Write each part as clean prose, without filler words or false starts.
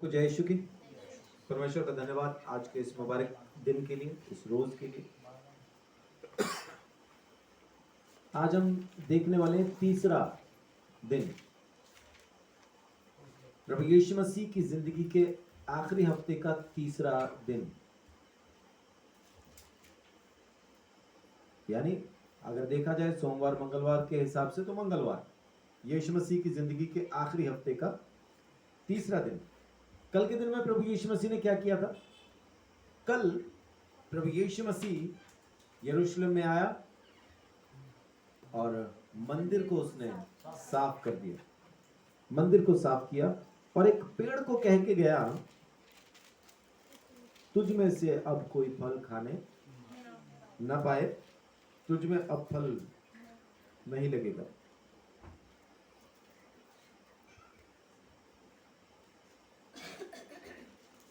को जय यीशु की। परमेश्वर का धन्यवाद आज के इस मुबारक दिन के लिए, इस रोज के लिए। आज हम देखने वाले हैं तीसरा दिन, प्रभु यीशु मसीह की जिंदगी के आखिरी हफ्ते का तीसरा दिन। यानी अगर देखा जाए सोमवार मंगलवार के हिसाब से तो मंगलवार यीशु मसीह की जिंदगी के आखिरी हफ्ते का तीसरा दिन। कल के दिन में प्रभु यीशु मसीह ने क्या किया था? कल प्रभु यीशु मसीह यरूशलेम में आया और मंदिर को उसने साफ कर दिया, मंदिर को साफ किया और एक पेड़ को कह के गया, तुझ में से अब कोई फल खाने न पाए, तुझ में अब फल नहीं लगेगा।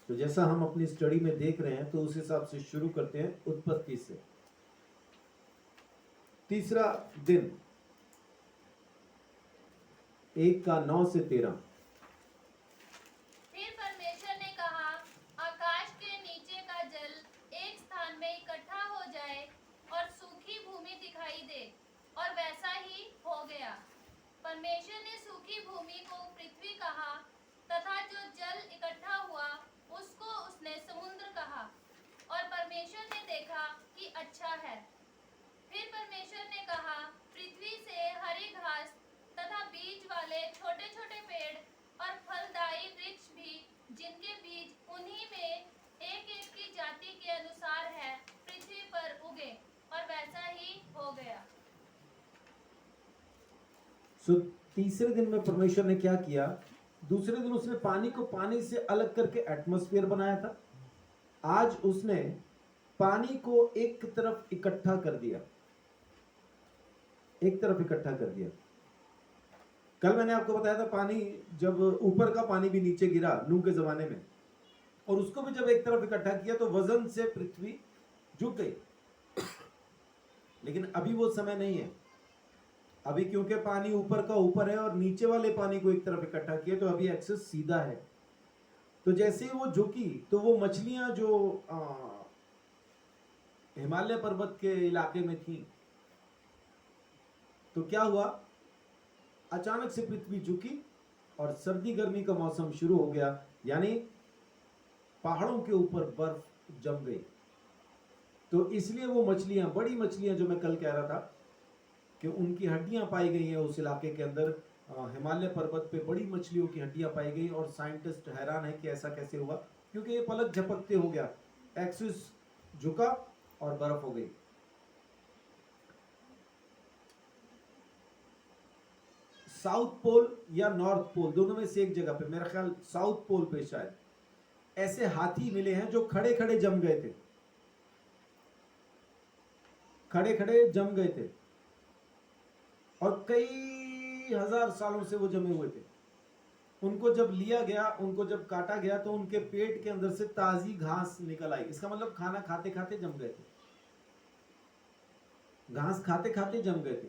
तो जैसा हम अपनी स्टडी में देख रहे हैं तो उस हिसाब से शुरू करते हैं उत्पत्ति से। तीसरा दिन 1:9 से 13। फिर परमेश्वर ने कहा, आकाश के नीचे का जल एक स्थान में इकट्ठा हो जाए और सूखी भूमि दिखाई दे, और वैसा ही हो गया। परमेश्वर ने सूखी भूमि को पृथ्वी कहा, तथा जो जल इकट्ठा हुआ उसको उसने समुद्र कहा। और परमेश्वर ने देखा कि अच्छा है। फिर परमेश्वर ने कहा, पृथ्वी से हरी घास तथा बीज वाले छोटे छोटे पेड़ और फलदायी वृक्ष भी, जिनके बीज उन्हीं में एक एक की जाति के अनुसार है, पृथ्वी पर उगे, और वैसा ही हो गया। तीसरे दिन में परमेश्वर ने क्या किया? दूसरे दिन उसने पानी को पानी से अलग करके एटमॉस्फेयर बनाया था। आज उसने पानी को एक तरफ इकट्ठा कर दिया, एक तरफ इकट्ठा कर दिया। कल मैंने आपको बताया था पानी, जब ऊपर का पानी भी नीचे गिरा नूह के जमाने में, और उसको भी जब एक तरफ इकट्ठा किया तो वजन से पृथ्वी झुक गई। लेकिन अभी वो समय नहीं है। अभी क्योंकि पानी ऊपर का ऊपर है और नीचे वाले पानी को एक तरफ इकट्ठा किया, तो अभी एक्सेस सीधा है। तो जैसे ही वो झुकी तो वो मछलियां जो हिमालय पर्वत के इलाके में थी, तो क्या हुआ, अचानक से पृथ्वी झुकी और सर्दी गर्मी का मौसम शुरू हो गया। यानी पहाड़ों के ऊपर बर्फ जम गई। तो इसलिए वो मछलियां, बड़ी मछलियां जो मैं कल कह रहा था कि उनकी हड्डियां पाई गई हैं उस इलाके के अंदर, हिमालय पर्वत पे बड़ी मछलियों की हड्डियां पाई गई। और साइंटिस्ट हैरान है कि ऐसा कैसे हुआ, क्योंकि ये पलक झपकते हो गया, एक्सिस झुका और बर्फ हो गई। साउथ पोल या नॉर्थ पोल, दोनों में से एक जगह पे, मेरा ख्याल साउथ पोल पे शायद, ऐसे हाथी मिले हैं जो खड़े खड़े जम गए थे, खड़े खड़े जम गए थे और कई हजार सालों से वो जमे हुए थे। उनको जब लिया गया, उनको जब काटा गया, तो उनके पेट के अंदर से ताजी घास निकल आई। इसका मतलब खाना खाते खाते जम गए थे, घास खाते खाते जम गए थे।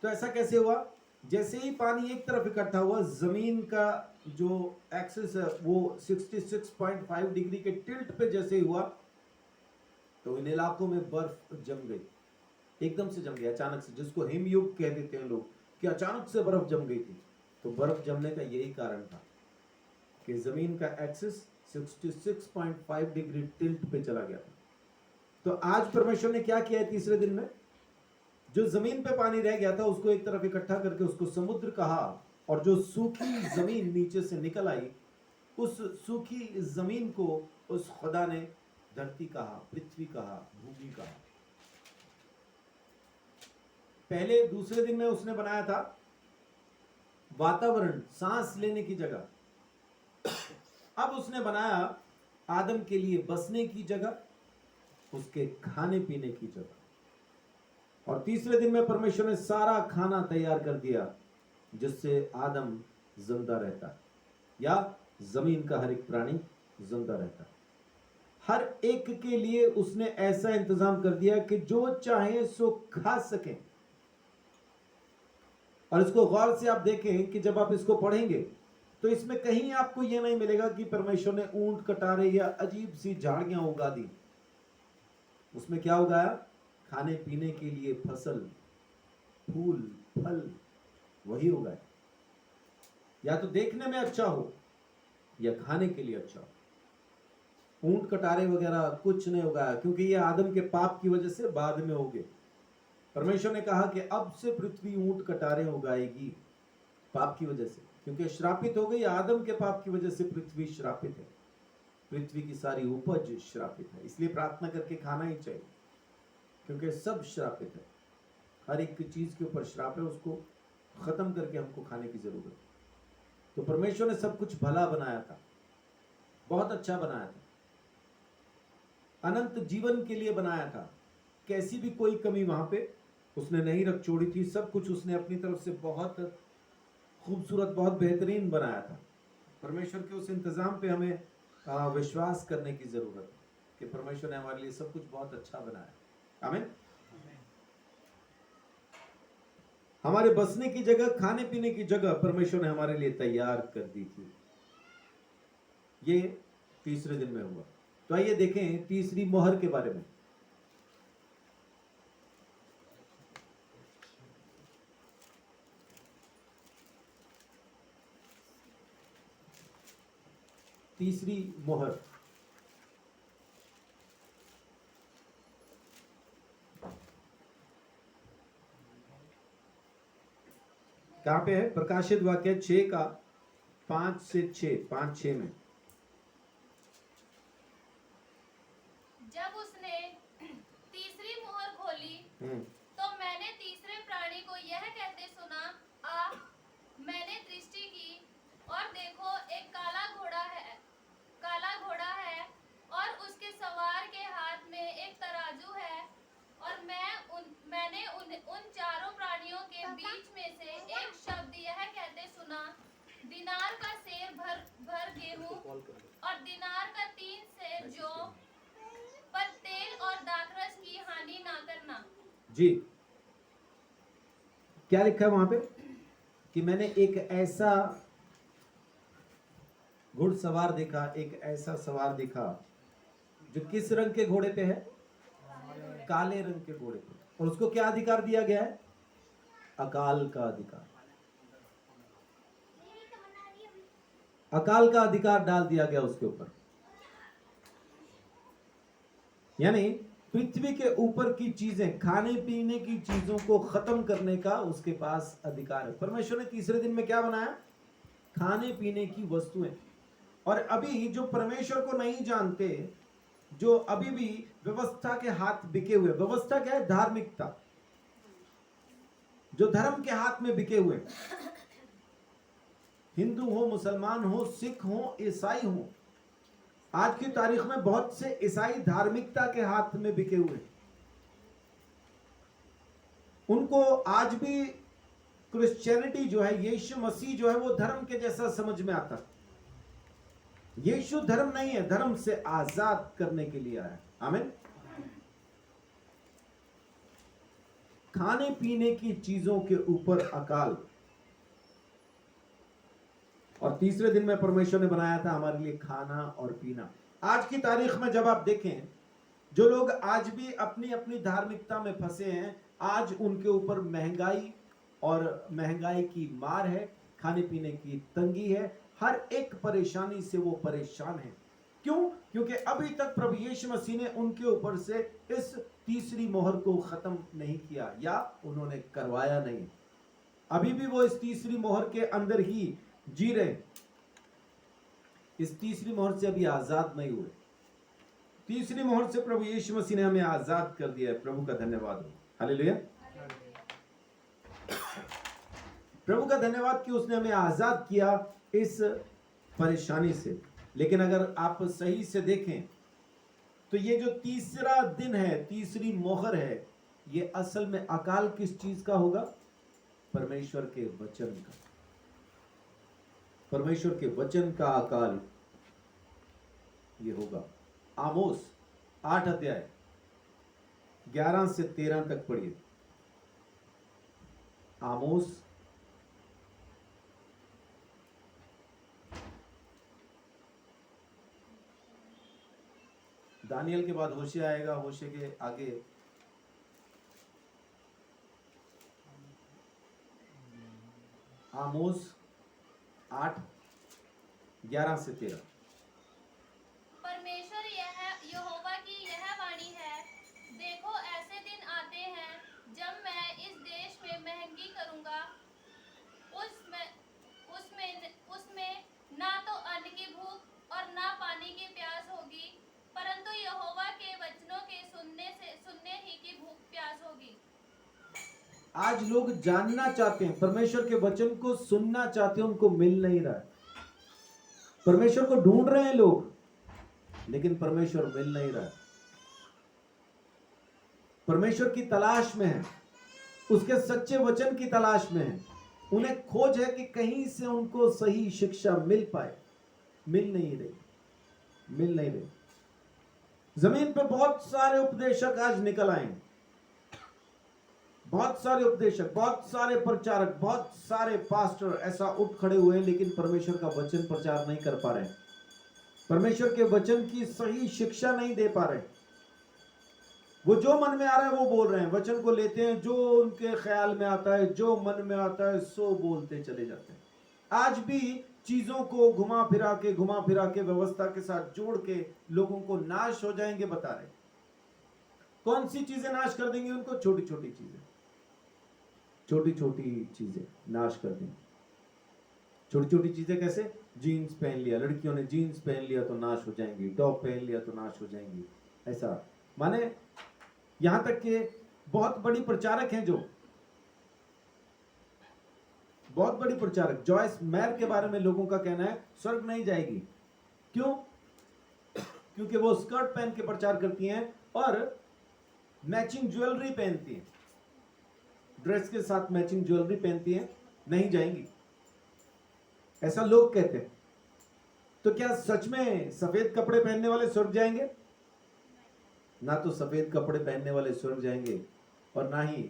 तो ऐसा कैसे हुआ? जैसे ही पानी एक तरफ इकट्ठा हुआ, जमीन का जो एक्सिस है वो 66.5 डिग्री के टिल्ट पे जैसे ही हुआ, तो इन इलाकों में बर्फ जम गई, एकदम से जम गया, अचानक से, जिसको हिमयुग कह देते हैं लोग, कि अचानक से बर्फ जम गई थी। तो बर्फ जमने का यही कारण था कि जमीन का एक्सिस 66.5 डिग्री टिल्ट पे चला गया था। तो आज परमेश्वर ने क्या किया है तीसरे दिन में? जो जमीन पे पानी रह गया था उसको एक तरफ इकट्ठा करके उसको समुद्र कहा, और जो सूखी जमीन नीचे से निकल आई, उस सूखी जमीन को उस खुदा ने धरती कहा, पृथ्वी कहा, भूमि कहा। पहले दूसरे दिन में उसने बनाया था वातावरण, सांस लेने की जगह। अब उसने बनाया आदम के लिए बसने की जगह, उसके खाने पीने की जगह। और तीसरे दिन में परमेश्वर ने सारा खाना तैयार कर दिया जिससे आदम जिंदा रहता है, या जमीन का हर एक प्राणी जिंदा रहता है। हर एक के लिए उसने ऐसा इंतजाम कर दिया कि जो चाहे सो खा सके। और इसको गौर से आप देखें कि जब आप इसको पढ़ेंगे तो इसमें कहीं आपको यह नहीं मिलेगा कि परमेश्वर ने ऊंट कटारे या अजीब सी झाड़ियां उगा दी। उसमें क्या उगाया? खाने पीने के लिए फसल, फूल, फल, वही उगाया। या तो देखने में अच्छा हो या खाने के लिए अच्छा हो। ऊंट कटारे वगैरह कुछ नहीं उगाया, क्योंकि ये आदम के पाप की वजह से बाद में हो गए। परमेश्वर ने कहा कि अब से पृथ्वी ऊंट कटारे उगाएगी, पाप की वजह से, क्योंकि श्रापित हो गई। आदम के पाप की वजह से पृथ्वी श्रापित है, पृथ्वी की सारी उपज श्रापित है। इसलिए प्रार्थना करके खाना ही चाहिए, क्योंकि सब श्रापित है। हर एक चीज के ऊपर श्राप है, उसको खत्म करके हमको खाने की जरूरत है। तो परमेश्वर ने सब कुछ भला बनाया था, बहुत अच्छा बनाया था, अनंत जीवन के लिए बनाया था। कैसी भी कोई कमी वहां पे उसने नहीं रख छोड़ी थी। सब कुछ उसने अपनी तरफ से बहुत खूबसूरत, बहुत बेहतरीन बनाया था। परमेश्वर के उस इंतजाम पे हमें विश्वास करने की जरूरत है कि परमेश्वर ने हमारे लिए सब कुछ बहुत अच्छा बनाया। आमीन। हमारे बसने की जगह, खाने पीने की जगह परमेश्वर ने हमारे लिए तैयार कर दी थी। ये तीसरे दिन में हुआ। तो आइए देखें तीसरी मोहर के बारे में। तीसरी मोहर कहां पे है? प्रकाशित वाक्य 6 का 5 से 6, 5-6 में। जब उसने तीसरी मोहर खोली हम्म। तो मैंने तीसरे प्राणी को यह कहते सुना, आ, मैंने दृष्टि की और देखो एक काला घोड़ा है और उसके सवार के हाथ में एक तराजू है। और मैंने उन चारों प्राणियों के बीच में से एक शब्द यह कहते सुना, दिनार का सेर भर गेहूं और दिनार का 3 सेर जौ, पर तेल और दाखरस की हानि ना करना। जी, क्या लिखा है वहां पे? कि मैंने एक ऐसा घुड़सवार देखा, एक ऐसा सवार देखा जो किस रंग के घोड़े पे है? काले रंग के घोड़े पे। और उसको क्या अधिकार दिया गया है? अकाल का अधिकार। अकाल का अधिकार डाल दिया गया उसके ऊपर। यानी पृथ्वी के ऊपर की चीजें, खाने पीने की चीजों को खत्म करने का उसके पास अधिकार है। परमेश्वर ने तीसरे दिन में क्या बनाया? खाने पीने की वस्तुएं। और अभी जो परमेश्वर को नहीं जानते, जो अभी भी व्यवस्था के हाथ बिके हुए, व्यवस्था क्या है? धार्मिकता, जो धर्म के हाथ में बिके हुए, हिंदू हो, मुसलमान हो, सिख हो, ईसाई हो। आज की तारीख में बहुत से ईसाई धार्मिकता के हाथ में बिके हुए। उनको आज भी क्रिश्चियनिटी जो है, यीशु मसीह जो है, वो धर्म के जैसा समझ में आता। यीशु धर्म नहीं है, धर्म से आजाद करने के लिए आया। आमीन। खाने पीने की चीजों के ऊपर अकाल। और तीसरे दिन में परमेश्वर ने बनाया था हमारे लिए खाना और पीना। आज की तारीख में जब आप देखें, जो लोग आज भी अपनी अपनी धार्मिकता में फंसे हैं, आज उनके ऊपर महंगाई और महंगाई की मार है, खाने पीने की तंगी है, हर एक परेशानी से वो परेशान है। क्यों? क्योंकि अभी तक प्रभु यीशु मसीह ने उनके ऊपर से इस तीसरी मोहर को खत्म नहीं किया, या उन्होंने करवाया नहीं। अभी भी वो इस तीसरी मोहर के अंदर ही जी रहे। इस तीसरी मोहर से अभी आजाद नहीं हुए। तीसरी मोहर से प्रभु यीशु मसीह ने हमें आजाद कर दिया है। प्रभु का धन्यवाद हो। हालेलुया। प्रभु का धन्यवाद कि उसने हमें आजाद किया इस परेशानी से। लेकिन अगर आप सही से देखें तो ये जो तीसरा दिन है, तीसरी मोहर है, ये असल में अकाल किस चीज का होगा? परमेश्वर के वचन का। परमेश्वर के वचन का अकाल ये होगा। आमोस 8 अध्याय 11 से 13 तक पढ़िए। आमोस दानियल के बाद होशे आएगा, होशे के आगे आमोस 8:11 से 13। परमेश्वर यहोवा की यह वाणी है, देखो ऐसे दिन आते हैं जब मैं इस देश में महंगी करूंगा, उसमें ना तो अन्न की भूख और ना पानी की प्यास होगी, परंतु यहोवा के वचनों के सुनने ही की भूख प्यास होगी। आज लोग जानना चाहते हैं, परमेश्वर के वचन को सुनना चाहते हैं, उनको मिल नहीं रहा है। परमेश्वर को ढूंढ रहे हैं लोग, लेकिन परमेश्वर मिल नहीं रहा है। परमेश्वर की तलाश में है, उसके सच्चे वचन की तलाश में है। उन्हें खोज है कि कहीं से उनको सही शिक्षा मिल पाए, मिल नहीं रही। जमीन पे बहुत सारे उपदेशक आज निकल आए, बहुत सारे उपदेशक, बहुत सारे प्रचारक, बहुत सारे पास्टर ऐसा उठ खड़े हुए हैं, लेकिन परमेश्वर का वचन प्रचार नहीं कर पा रहे, परमेश्वर के वचन की सही शिक्षा नहीं दे पा रहे। वो जो मन में आ रहा है वो बोल रहे हैं, वचन को लेते हैं, जो उनके ख्याल में आता है, जो मन में आता है सो बोलते चले जाते हैं। आज भी चीजों को घुमा फिरा के व्यवस्था के साथ जोड़ के लोगों को नाश हो जाएंगे बता रहे। कौन सी चीजें नाश कर देंगी उनको? छोटी छोटी चीजें नाश कर देंगी। छोटी छोटी चीजें कैसे? जीन्स पहन लिया, लड़कियों ने जीन्स पहन लिया तो नाश हो जाएंगी, टॉप पहन लिया तो नाश हो जाएंगी। ऐसा माने यहां तक कि बहुत बड़ी प्रचारक हैं, जो बहुत बड़ी प्रचारक जॉयस मेयर के बारे में लोगों का कहना है स्वर्ग नहीं जाएगी। क्यों? क्योंकि वो स्कर्ट पहन के प्रचार करती हैं और मैचिंग ज्वेलरी पहनती हैं, ड्रेस के साथ मैचिंग ज्वेलरी पहनती हैं, नहीं जाएंगी, ऐसा लोग कहते हैं। तो क्या सच में सफेद कपड़े पहनने वाले स्वर्ग जाएंगे? ना तो सफेद कपड़े पहनने वाले स्वर्ग जाएंगे और ना ही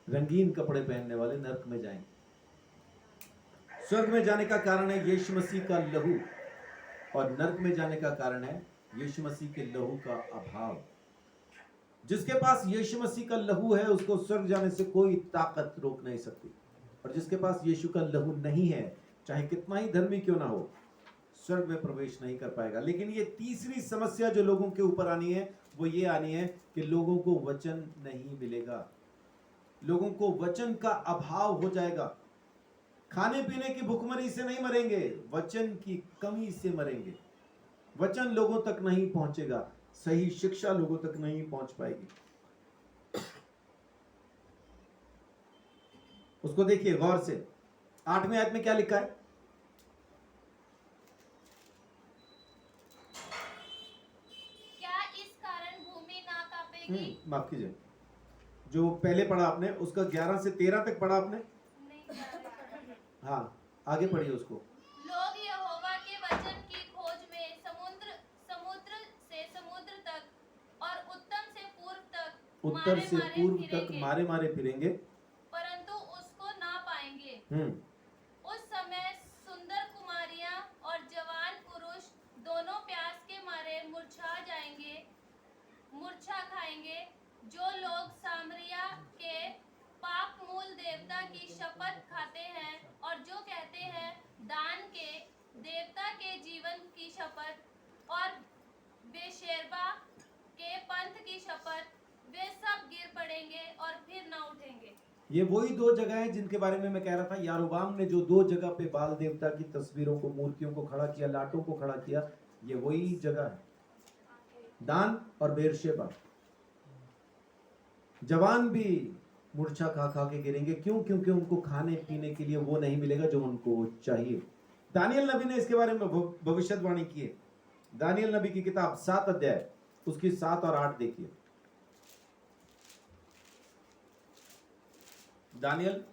रंगीन कपड़े पहनने वाले नरक में जाएंगे। स्वर्ग में जाने का कारण है यीशु मसीह का लहू, और नरक में जाने का कारण है यीशु मसीह के लहू का अभाव। जिसके पास यीशु मसीह का लहू है उसको स्वर्ग जाने से कोई ताकत रोक नहीं सकती, और जिसके पास यीशु का लहू नहीं है, चाहे कितना ही धर्मी क्यों ना हो, स्वर्ग में प्रवेश नहीं कर पाएगा। लेकिन ये तीसरी समस्या जो लोगों के ऊपर आनी है वो ये आनी है कि लोगों को वचन नहीं मिलेगा, लोगों को वचन का अभाव हो जाएगा। खाने पीने की भुखमरी से नहीं मरेंगे, वचन की कमी से मरेंगे। वचन लोगों तक नहीं पहुंचेगा, सही शिक्षा लोगों तक नहीं पहुंच पाएगी। उसको देखिए गौर से, 8वें आयत में क्या लिखा है? क्या इस कारण भूमि ना कांपेगी? माफ कीजिए, जो पहले पढ़ा आपने उसका 11 से 13 तक पढ़ा आपने? नहीं, हाँ, आगे पढ़िए उसको। लोग यहोवा के वचन की खोज में समुद्र से समुद्र तक और उत्तर से पूर्व तक मारे फिरेंगे, परंतु उसको ना पाएंगे। उस समय सुंदर कुमारियां और जवान पुरुष दोनों प्यास के मारे मूर्छा खाएंगे। जो लोग सामरिया के पाप मूल देवता की शपथ खाते हैं और जो कहते हैं दान के देवता के जीवन की शपथ और बेशेरबा के पंथ की शपथ, वे सब गिर पड़ेंगे और फिर न उठेंगे। ये वही दो जगह हैं जिनके बारे में मैं कह रहा था। यारोबाम ने जो दो जगह पे बाल देवता की तस्वीरों को, मूर्तियों को खड़ा किया, लाटों को खड़ा किया, ये वही जगह है, दान और बेरशेबा। जवान भी मूर्छा खा खा के गिरेंगे। क्यों? क्योंकि उनको खाने पीने के लिए वो नहीं मिलेगा जो उनको चाहिए। दानियल नबी ने इसके बारे में भविष्यवाणी की है। दानियल नबी की किताब 7 अध्याय उसकी 7 और 8 देखिए। दानियल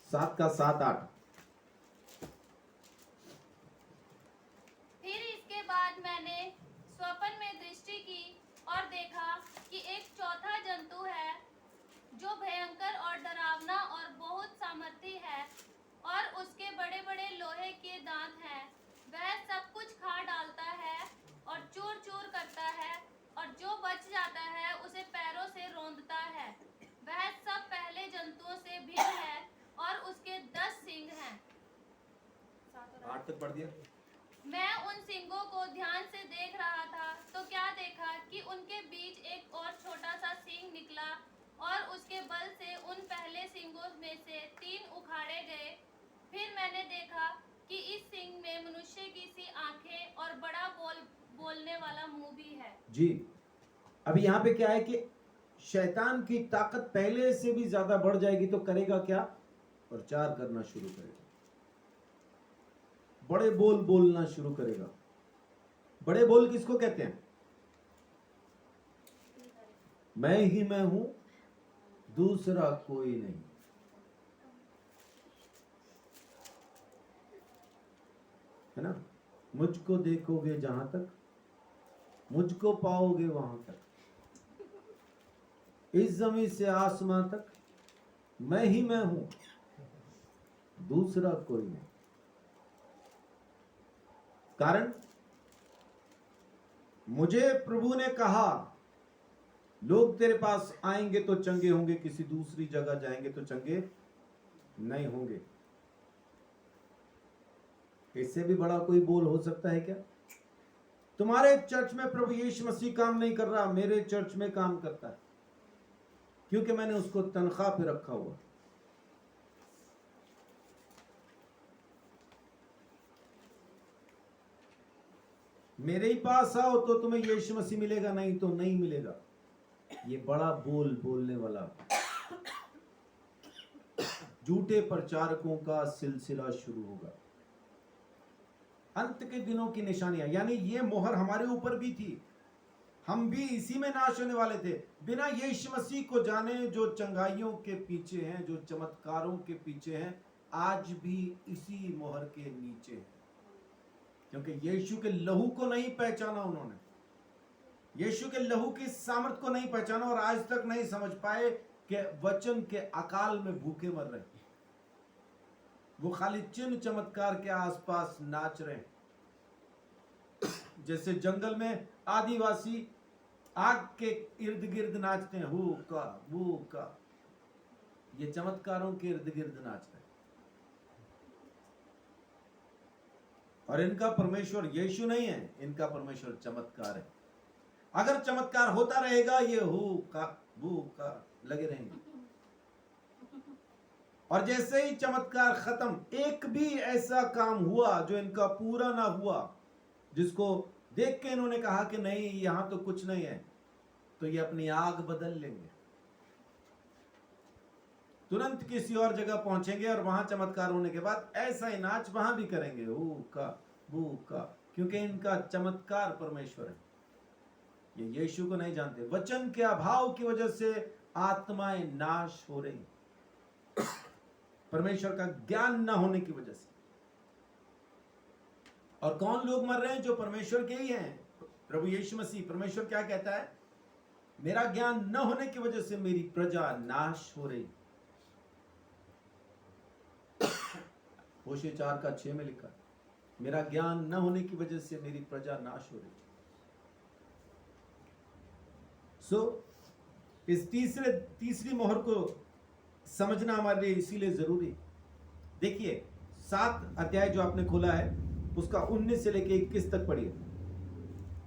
7 का 7-8। फिर इसके बाद मैंने स्वप्न में दृष्टि की और देखा कि एक चौथा जंतु है जो भयंकर और डरावना और बहुत सामर्थी है, और उसके बड़े बड़े लोहे के दांत हैं। वह सब कुछ खा डालता है और चूर चूर करता है, और तक पढ़ दिया। मैं उन सिंगों को ध्यान से देख रहा था तो क्या देखा कि उनके बीच एक और छोटा सा सिंग निकला और उसके बल से उन पहले सिंगों में से 3 उखाड़े गए। फिर मैंने देखा कि इस सिंग में मनुष्य की सी आंखें और बड़ा बोलने वाला मुंह भी है। जी, अभी यहाँ पे क्या है कि शैतान की ताकत पहले से भी ज्यादा बढ़ जाएगी तो करेगा क्या? प्रचार करना शुरू करेगा, बड़े बोल बोलना शुरू करेगा। बड़े बोल किसको कहते हैं? मैं ही मैं हूं, दूसरा कोई नहीं। है ना? मुझको देखोगे जहां तक, मुझको पाओगे वहां तक, इस जमीन से आसमां तक मैं ही मैं हूं, दूसरा कोई नहीं। कारण मुझे प्रभु ने कहा लोग तेरे पास आएंगे तो चंगे होंगे, किसी दूसरी जगह जाएंगे तो चंगे नहीं होंगे। इससे भी बड़ा कोई बोल हो सकता है क्या? तुम्हारे चर्च में प्रभु यीशु मसीह काम नहीं कर रहा, मेरे चर्च में काम करता है, क्योंकि मैंने उसको तनख्वाह पे रखा हुआ। मेरे ही पास आओ तो तुम्हें यीशु मसीह मिलेगा, नहीं तो नहीं मिलेगा। ये बड़ा बोल बोलने वाला झूठे प्रचारकों का सिलसिला शुरू होगा। अंत के दिनों की निशानियां, यानी ये मोहर हमारे ऊपर भी थी, हम भी इसी में नाश होने वाले थे। बिना यीशु मसीह को जाने जो चंगाइयों के पीछे हैं, जो चमत्कारों के पीछे हैं, आज भी इसी मोहर के नीचे हैं, क्योंकि यीशु के लहू को नहीं पहचाना उन्होंने, यीशु के लहू की सामर्थ को नहीं पहचाना, और आज तक नहीं समझ पाए कि वचन के अकाल में भूखे मर रहे हैं। वो खाली चिन्ह चमत्कार के आसपास नाच रहे हैं, जैसे जंगल में आदिवासी आग के इर्द गिर्द नाचते हैं, हु का वो का, ये चमत्कारों के इर्द गिर्द नाच रहे हैं। और इनका परमेश्वर यीशु नहीं है, इनका परमेश्वर चमत्कार है। अगर चमत्कार होता रहेगा ये हु का वो का लगे रहेंगे, और जैसे ही चमत्कार खत्म, एक भी ऐसा काम हुआ जो इनका पूरा ना हुआ, जिसको देख के इन्होंने कहा कि नहीं यहां तो कुछ नहीं है, तो ये अपनी आग बदल लेंगे, तुरंत किसी और जगह पहुंचेंगे और वहां चमत्कार होने के बाद ऐसा ही नाच वहां भी करेंगे, हु का वो का, क्योंकि इनका चमत्कार परमेश्वर है। ये यीशु को नहीं जानते। वचन के अभाव की वजह से आत्माएं नाश हो रही, परमेश्वर का ज्ञान ना होने की वजह से। और कौन लोग मर रहे हैं? जो परमेश्वर के ही हैं। प्रभु यीशु मसीह, परमेश्वर क्या कहता है? मेरा ज्ञान न होने की वजह से मेरी प्रजा नाश हो रही। होशे 4:6 में लिखा, मेरा ज्ञान न होने की वजह से मेरी प्रजा नाश हो रही। इस तीसरी मोहर को समझना हमारे लिए इसीलिए जरूरी। देखिए 7 अध्याय जो आपने खोला है उसका 19 से लेके 21 तक पढ़िए।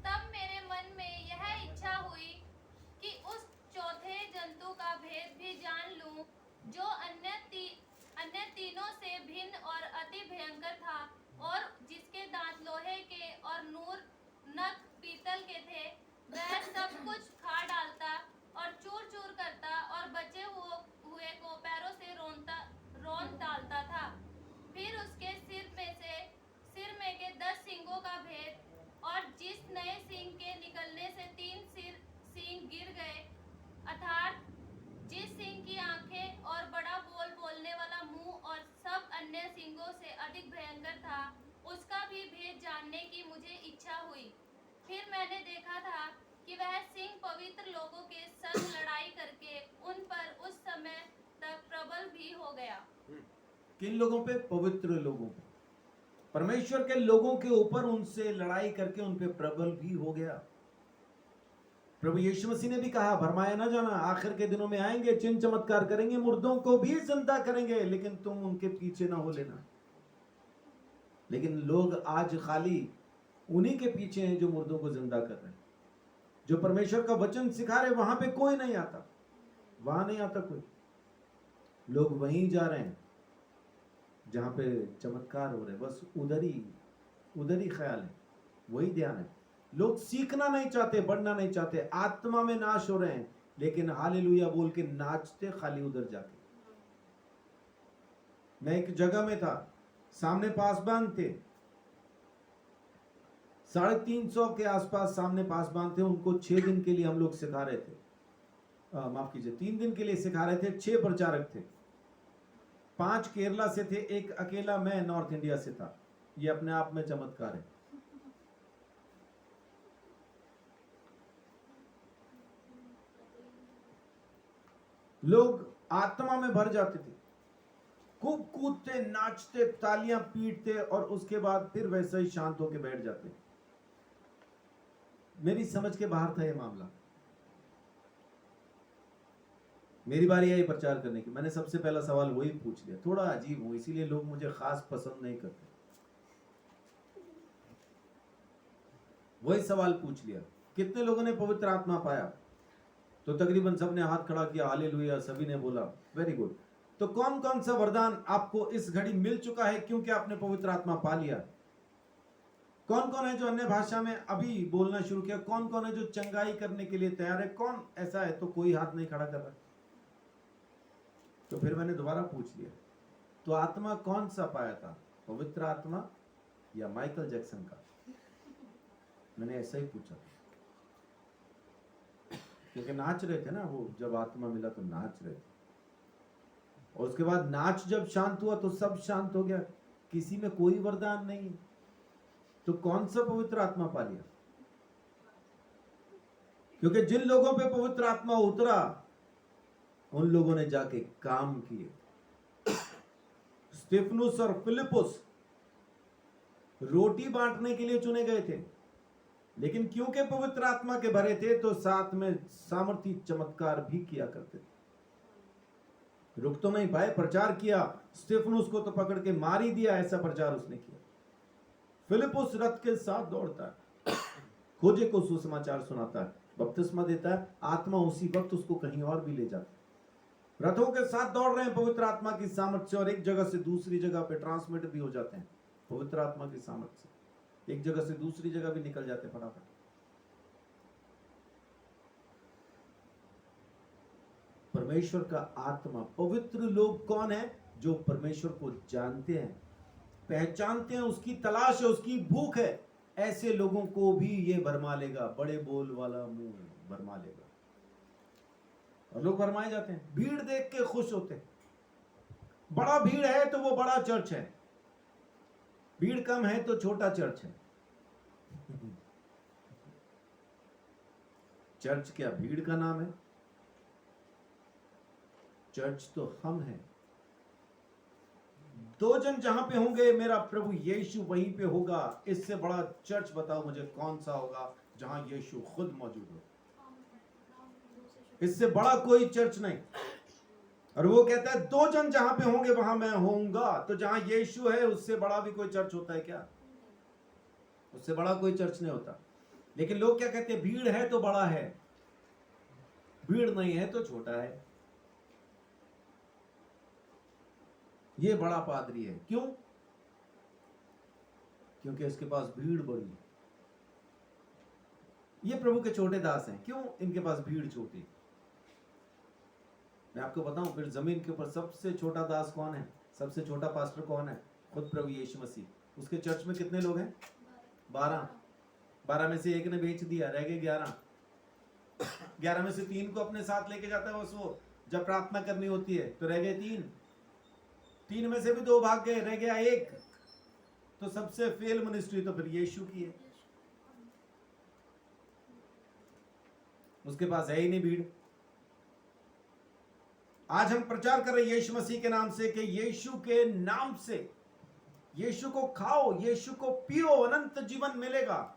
तब मेरे मन में यह इच्छा हुई कि उस चौथे जंतु का भेद भी जान लूं, जो अन्य तीनों से भिन्न और अति भयंकर था, और जिसके दांत लोहे के और नख पीतल के थे। वह सब कुछ खा डालता और चूर चूर करता और बचे हुए को पैरों से रौंद डालता था। फिर उसके सिर में के 10 सींगों का भेद, और जिस नए सींग के निकलने से 3 सींग गिर गए, अर्थात जिस सींग की आंखें और बड़ा बोलने वाला मुंह और सब अन्य सींगों से अधिक भयंकर था, उसका भी भेद जानने की मुझे इच्छा हुई। फिर मैंने देखा था कि वह सिंह पवित्र लोगों के संग लड़ाई करके उन पर उस समय तक प्रबल भी हो गया। किन लोगों पे? पवित्र लोगों पे, परमेश्वर के लोगों के ऊपर उनसे लड़ाई करके उन पे प्रबल भी हो गया। प्रभु यीशु मसीह ने भी कहा, भरमाया ना जाना, आखिर के दिनों में आएंगे, चिन्ह चमत्कार करेंगे, मुर्दों को भी जिंदा करेंगे, लेकिन तुम उनके पीछे ना हो लेना। लेकिन लोग आज खाली उन्हीं के पीछे हैं जो मुर्दों को जिंदा कर रहे हैं। जो परमेश्वर का वचन सिखा रहे वहां पे कोई नहीं आता, वहां नहीं आता कोई। लोग वहीं जा रहे हैं जहां पे चमत्कार हो रहे हैं, बस उधर ही ख्याल है, वही ध्यान है। लोग सीखना नहीं चाहते, बढ़ना नहीं चाहते, आत्मा में नाश हो रहे हैं, लेकिन हालेलुया बोल के नाचते खाली उधर जाके। मैं एक जगह में था, सामने पासबान थे, 350 के आसपास सामने पासबान थे। उनको 6 दिन के लिए हम लोग सिखा रहे थे, माफ कीजिए 3 दिन के लिए सिखा रहे थे। 6 प्रचारक थे, 5 केरला से थे, एक अकेला मैं नॉर्थ इंडिया से था। ये अपने आप में चमत्कार है। लोग आत्मा में भर जाते थे, खूब कूदते, नाचते, तालियां पीटते, और उसके बाद फिर वैसे ही शांत होकर बैठ जाते। मेरी समझ के बाहर था ये मामला। मेरी बारी आई प्रचार करने की, मैंने सबसे पहला सवाल वही पूछ लिया। थोड़ा अजीब हूं, इसीलिए लोग मुझे खास पसंद नहीं करते। वही सवाल पूछ लिया, कितने लोगों ने पवित्र आत्मा पाया? तो तकरीबन सबने हाथ खड़ा किया, हालेलुया, सभी ने बोला वेरी गुड। तो कौन कौन सा वरदान आपको इस घड़ी मिल चुका है क्योंकि आपने पवित्र आत्मा पा लिया? कौन कौन है जो अन्य भाषा में अभी बोलना शुरू किया? कौन कौन है जो चंगाई करने के लिए तैयार है? कौन ऐसा है? तो कोई हाथ नहीं खड़ा कर रहा। तो फिर मैंने दोबारा पूछ लिया, तो आत्मा कौन सा पाया था, पवित्र आत्मा या माइकल जैक्सन का? मैंने ऐसा ही पूछा, क्योंकि नाच रहे थे ना वो, जब आत्मा मिला तो नाच रहे थे, और उसके बाद नाच जब शांत हुआ तो सब शांत हो गया, किसी में कोई वरदान नहीं। तो कौन सा पवित्र आत्मा पा लिया? क्योंकि जिन लोगों पे पवित्र आत्मा उतरा उन लोगों ने जाके काम किए। स्टेफनुस और फिलिपुस रोटी बांटने के लिए चुने गए थे, लेकिन क्योंकि पवित्र आत्मा के भरे थे तो साथ में सामर्थी चमत्कार भी किया करते थे। रुक तो नहीं पाए, प्रचार किया। स्टेफनुस को तो पकड़ के मार ही दिया, ऐसा प्रचार उसने किया। फिलिपुस रथ के साथ दौड़ता है, खोजे को सुसमाचार सुनाता है, बपतिस्मा देता है, आत्मा उसी वक्त उसको कहीं और भी ले जाता है। रथों के साथ दौड़ रहे हैं पवित्र आत्मा की सामर्थ्य से, और एक जगह से दूसरी जगह पे ट्रांसमिट भी हो जाते हैं पवित्र आत्मा की सामर्थ्य से। एक जगह से दूसरी जगह भी निकल जाते हैं फटाफट। परमेश्वर का आत्मा, पवित्र लोग कौन है? जो परमेश्वर को जानते हैं, पहचानते हैं, उसकी तलाश है, उसकी भूख है। ऐसे लोगों को भी ये भरमा लेगा, बड़े बोल वाला मुंह भरमा लेगा। और लोग भरमाए जाते हैं, भीड़ देख के खुश होते हैं। बड़ा भीड़ है तो वो बड़ा चर्च है, भीड़ कम है तो छोटा चर्च है। चर्च क्या भीड़ का नाम है? चर्च तो हम हैं। 2 जन जहां पे होंगे मेरा प्रभु यीशु वहीं पे होगा। इससे बड़ा चर्च बताओ मुझे कौन सा होगा जहां यीशु खुद मौजूद हो? इससे बड़ा कोई चर्च नहीं। और वो कहता है 2 जन जहां पे होंगे वहां मैं होऊंगा। तो जहां यीशु है उससे बड़ा भी कोई चर्च होता है क्या? उससे बड़ा कोई चर्च नहीं होता। लेकिन लोग क्या कहते हैं? भीड़ है तो बड़ा है, भीड़ नहीं है तो छोटा है। ये बड़ा पादरी है, क्यों? क्योंकि इसके पास भीड़ बड़ी है। ये प्रभु के छोटे दास हैं, क्यों? इनके पास भीड़ छोटी। मैं आपको बताऊं, फिर जमीन के ऊपर सबसे छोटा दास कौन है? सबसे छोटा पास्टर कौन है? खुद प्रभु यीशु मसीह। उसके चर्च में कितने लोग हैं? 12 में से एक ने बेच दिया, रह गए 11 में से 3 को अपने साथ लेके जाता है वो जब प्रार्थना करनी होती है, तो रह गए 3 में से भी 2 भाग गए, रह गया 1। तो सबसे फेल मिनिस्ट्री तो फिर यीशु की है। उसके पास है ही नहीं भीड़। आज हम प्रचार कर रहे हैं यीशु मसीह के नाम से कि यीशु के नाम से, यीशु को खाओ, यीशु को पियो, अनंत जीवन मिलेगा।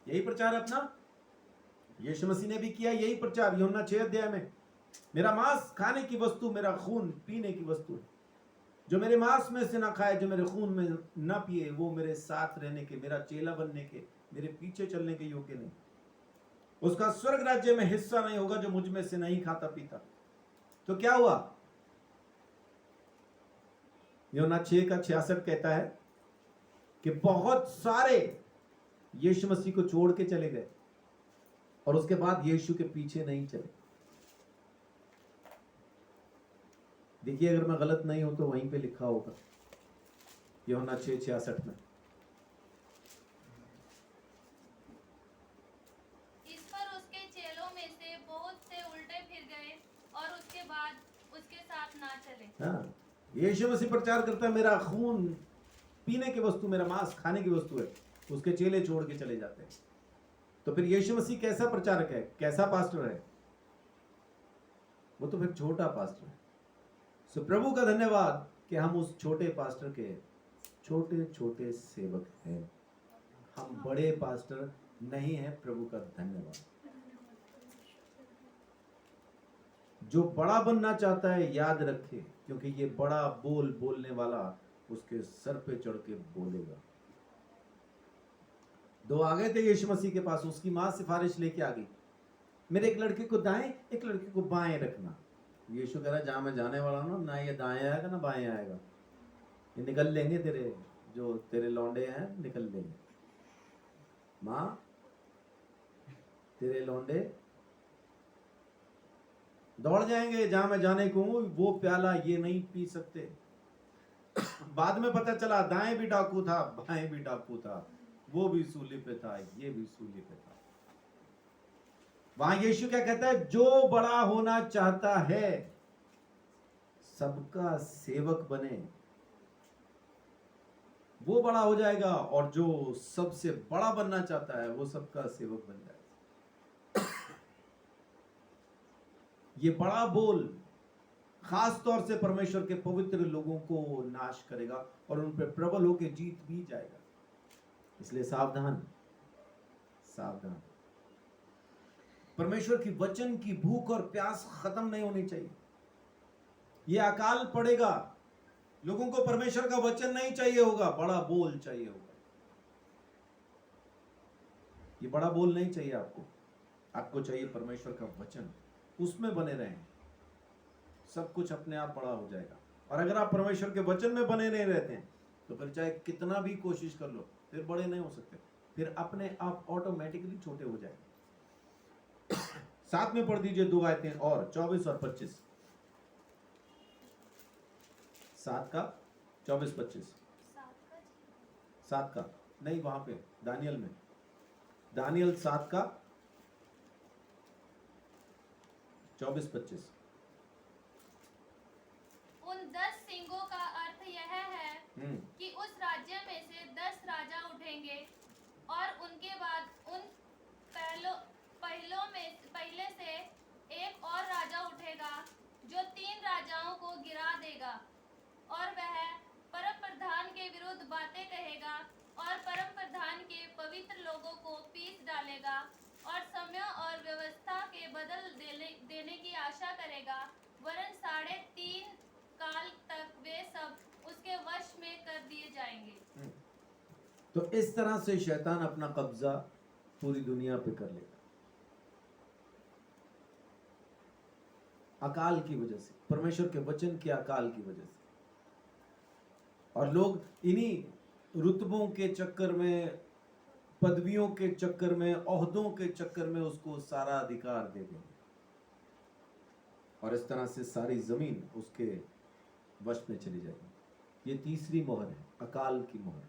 यही प्रचार है अपना। यीशु मसीह ने भी किया यही प्रचार यूहन्ना 6 अध्याय में। मेरा मांस खाने की वस्तु, मेरा खून पीने की वस्तु है। जो मेरे मांस में से ना खाए, जो मेरे खून में ना पिए, वो मेरे साथ रहने के, मेरा चेला बनने के, मेरे पीछे चलने के योग्य नहीं। उसका स्वर्ग राज्य में हिस्सा नहीं होगा जो मुझ में से नहीं खाता पीता। तो क्या हुआ? यूहन्ना 6:66 कहता है कि बहुत सारे यीशु मसीह को छोड़ के चले गए और उसके बाद यीशु के पीछे नहीं चले। देखिए, अगर मैं गलत नहीं हूं तो वहीं पे लिखा होगा यूहन्ना 6:66 में। इस पर उसके चेलों में से बहुत से उल्टे फिर गए और उसके बाद उसके साथ ना चले। हाँ, यीशु मसीह प्रचार करता है मेरा खून पीने की वस्तु, मेरा मांस खाने की वस्तु है, उसके चेले छोड़ के चले जाते हैं। तो फिर यीशु मसीह कैसा प्रचारक है, कैसा पास्टर है? वो तो फिर छोटा पास्टर है। सो प्रभु का धन्यवाद कि हम उस छोटे पास्टर के छोटे छोटे सेवक हैं। हम बड़े पास्टर नहीं हैं। प्रभु का धन्यवाद। जो बड़ा बनना चाहता है याद रखे, क्योंकि ये बड़ा बोल बोलने वाला उसके सर पे चढ़ के बोलेगा। दो आ गए थे यीशु मसीह के पास, उसकी मां सिफारिश लेके आ गई, मेरे एक लड़के को दाएं एक लड़के को बाएं रखना। यीशु कह रहा जहां मैं जाने वाला हूं ना ये दाएं आएगा ना बाएं आएगा, ये निकल लेंगे, तेरे जो तेरे लौंडे हैं निकल लेंगे। मां, तेरे लौंडे दौड़ जाएंगे, जहां मैं जाने को हूं वो प्याला ये नहीं पी सकते। बाद में पता चला दाएं भी डाकू था बाएं भी डाकू था, वो भी सूली पे था ये भी सूली पे था। वहां यीशु क्या कहता है? जो बड़ा होना चाहता है सबका सेवक बने, वो बड़ा हो जाएगा, और जो सबसे बड़ा बनना चाहता है वो सबका सेवक बन जाएगा। ये बड़ा बोल खास तौर से परमेश्वर के पवित्र लोगों को नाश करेगा और उन पर प्रबल होकर जीत भी जाएगा। इसलिए सावधान सावधान। परमेश्वर की वचन की भूख और प्यास खत्म नहीं होनी चाहिए। ये अकाल पड़ेगा, लोगों को परमेश्वर का वचन नहीं चाहिए होगा, बड़ा बोल चाहिए होगा। ये बड़ा बोल नहीं चाहिए आपको, आपको चाहिए परमेश्वर का वचन, उसमें बने रहें, सब कुछ अपने आप बड़ा हो जाएगा। और अगर आप परमेश्वर के वचन में बने नहीं रहते हैं तो फिर चाहे कितना भी कोशिश कर लो फिर बड़े नहीं हो सकते, फिर अपने आप ऑटोमेटिकली छोटे हो जाएंगे। साथ में पढ़ दीजिए 2 आयतें और 24 और 25। 7 का 24-25। 7 का नहीं, वहां पे दानियल में, दानियल 7 का 24-25। उन 10 सिंगों का अर्थ यह है कि उस राज्य में से 10 राजा उठेंगे और उनके बाद उन पहले से एक और राजा उठेगा जो 3 राजाओं को गिरा देगा, और वह परम प्रधान के विरुद्ध बातें कहेगा और परम प्रधान के पवित्र लोगों को पीस डालेगा और समय और व्यवस्था के बदल देने की आशा करेगा, वरन 3.5 काल तक वे सब उसके वश में कर दिए जाएंगे। तो इस तरह से शैतान अपना कब्जा पूरी दुनिया पे कर लेगा, अकाल की वजह से, परमेश्वर के वचन के अकाल की वजह से। और लोग इन्हीं रुतबों के चक्कर में, पदवियों के चक्कर में, ओहदों के चक्कर में उसको सारा अधिकार दे देंगे और इस तरह से सारी जमीन उसके वश में चली जाएगी। ये तीसरी मोहर है, अकाल की मोहर।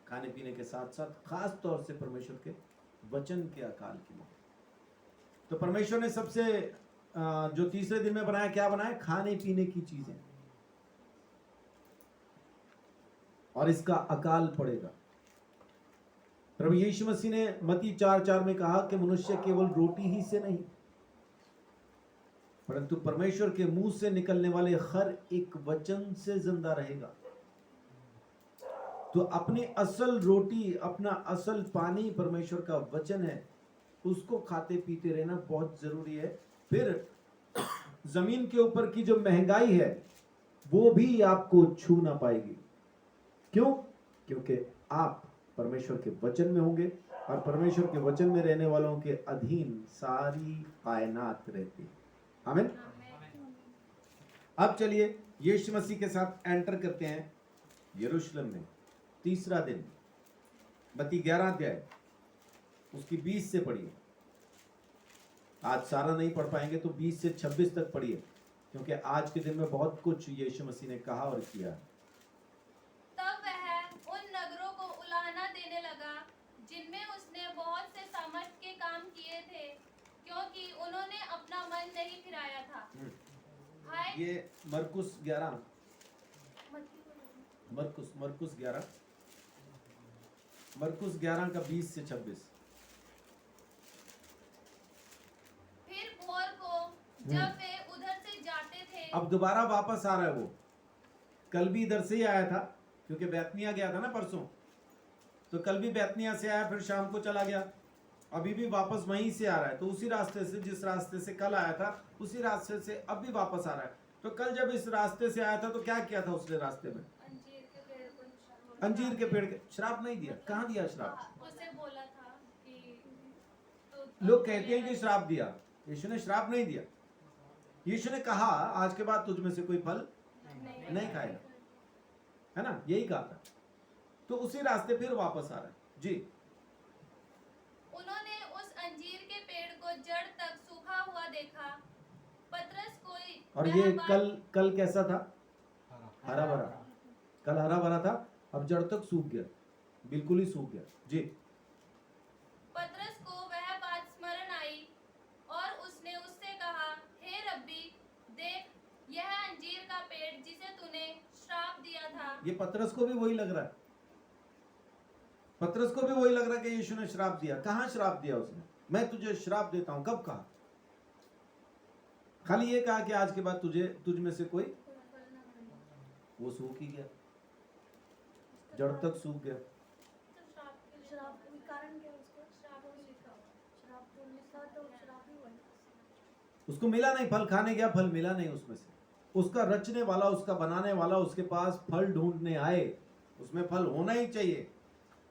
खाने पीने के साथ साथ खास तौर से परमेश्वर के वचन के अकाल की मोहर। तो परमेश्वर ने सबसे जो तीसरे दिन में बनाया, क्या बनाया? खाने पीने की चीजें, और इसका अकाल पड़ेगा। प्रभु यीशु मसीह ने मत्ती 4:4 में कहा कि मनुष्य केवल रोटी ही से नहीं परंतु परमेश्वर के मुंह से निकलने वाले हर एक वचन से जिंदा रहेगा। तो अपनी असल रोटी, अपना असल पानी परमेश्वर का वचन है, उसको खाते पीते रहना बहुत जरूरी है। फिर जमीन के ऊपर की जो महंगाई है वो भी आपको छू ना पाएगी। क्यों? क्योंकि आप परमेश्वर के वचन में होंगे और परमेश्वर के वचन में रहने वालों के अधीन सारी कायनात रहती है। आमीन। अब चलिए यीशु मसीह के साथ एंटर करते हैं यरूशलेम में। तीसरा दिन, मत्ती 11 अध्याय उसकी 20 से पढ़िए। आज सारा नहीं पढ़ पाएंगे तो 20 से 26 तक पढ़िए, क्योंकि आज के दिन में बहुत कुछ यीशु मसीह ने कहा और किया। तब वह उन नगरों को उलाहना देने लगा जिनमें उसने बहुत से सामर्थ के काम किए थे, क्योंकि उन्होंने अपना मन नहीं फिराया था। हाय ये मरकुस 11 मरकुस 11 का 20 से 26। फिर भोर को जब वे उधर से जाते थे, अब दोबारा वापस आ रहा है वो। कल भी इधर से ही आया था, क्योंकि बैतनिया गया था ना परसों, तो कल भी बैतनिया से आया, फिर शाम को चला गया। अभी भी वापस वहीं से आ रहा है, तो उसी रास्ते से, जिस रास्ते से कल आया था उसी रास्ते से अब भी वापस आ रहा है। तो कल जब इस रास्ते से आया था तो क्या किया था उसने रास्ते में? अंजीर के पेड़ के श्राप नहीं दिया। कहाँ दिया श्राप? उसे बोला था कि लोग कहते हैं कि श्राप दिया, यीशु ने श्राप नहीं दिया। यीशु ने कहा आज के बाद तुझ में से कोई फल नहीं खाएगा, है ना, यही कहा था। तो उसी रास्ते फिर वापस आ रहा है जी। उन्होंने उस अंजीर के पेड़ को जड़ तक सूखा हुआ देखा। पतरस कोई और ये कल कैसा था? हरा भरा। कल हरा भरा था, अब जड़ तक सूख गया, बिल्कुल ही सूख गया जी। पतरस को वह बात स्मरण आई और उसने उससे कहा, हे रब्बी, देख, यह अंजीर का पेड़ जिसे तूने श्राप दिया था। ये पतरस को भी वही लग रहा है, पतरस को भी वही लग रहा है कि यीशु ने श्राप दिया। कहाँ श्राप दिया उसने? मैं तुझे श्राप देता हूं। कब कहा? खाली ये कहा कि आज के बाद तुझ में से कोई, वो सूख ही गया, जड़ तक सूख गया। उसको मिला नहीं, फल खाने गया, फल मिला नहीं उसमें से। उसका रचने वाला, उसका बनाने वाला उसके पास फल ढूंढने आए, उसमें फल होना ही चाहिए,